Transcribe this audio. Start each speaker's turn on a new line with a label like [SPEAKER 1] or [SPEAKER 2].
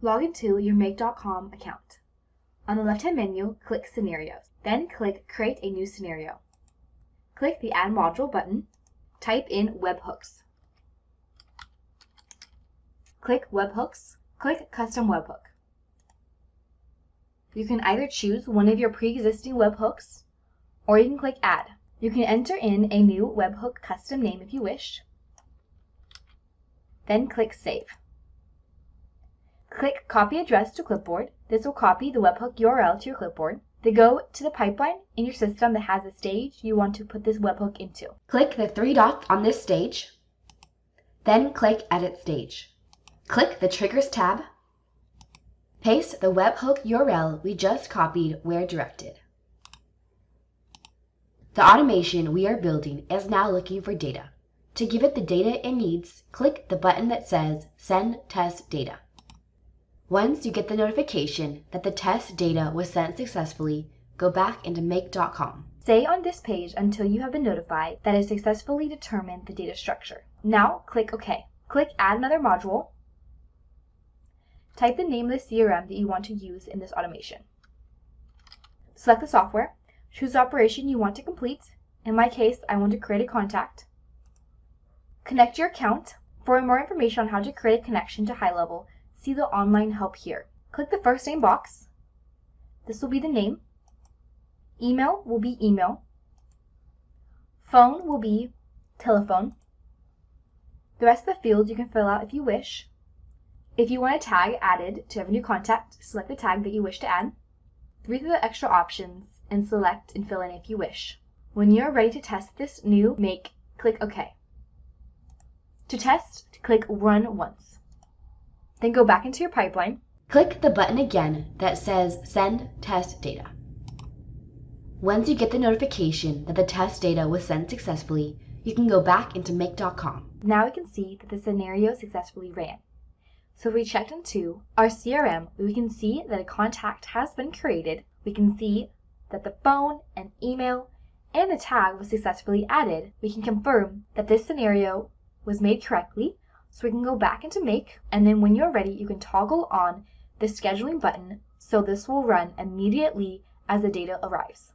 [SPEAKER 1] Log into your Make.com account. On the left-hand menu, click Scenarios. Then click Create a new scenario. Click the Add Module button. Type in Webhooks. Click Webhooks. Click Custom Webhook. You can either choose one of your pre-existing webhooks, or you can click Add. You can enter in a new webhook custom name if you wish. Then click Save. Click Copy Address to Clipboard. This will copy the webhook URL to your clipboard. Then go to the pipeline in your system that has a stage you want to put this webhook into. Click the three dots on this stage. Then click Edit Stage. Click the Triggers tab. Paste the webhook URL we just copied where directed. The automation we are building is now looking for data. To give it the data it needs, click the button that says Send Test Data. Once you get the notification that the test data was sent successfully, go back into Make.com. Stay on this page until you have been notified that it successfully determined the data structure. Now click OK. Click Add Another Module. Type the name of the CRM that you want to use in this automation. Select the software. Choose the operation you want to complete. In my case, I want to create a contact. Connect your account. For more information on how to create a connection to HighLevel, see the online help here. Click the first name box. This will be the name. Email will be email. Phone will be telephone. The rest of the fields you can fill out if you wish. If you want a tag added to every new contact, select the tag that you wish to add. Read through the extra options and select and fill in if you wish. When you're ready to test this new make, click OK. To test, click Run Once. Then go back into your pipeline. Click the button again that says Send Test Data. Once you get the notification that the test data was sent successfully, you can go back into Make.com. Now we can see that the scenario successfully ran. So if we checked into our CRM, we can see that a contact has been created. We can see that the phone and email and the tag was successfully added. We can confirm that this scenario was made correctly. So we can go back into Make, and then when you're ready, you can toggle on the scheduling button so this will run immediately as the data arrives.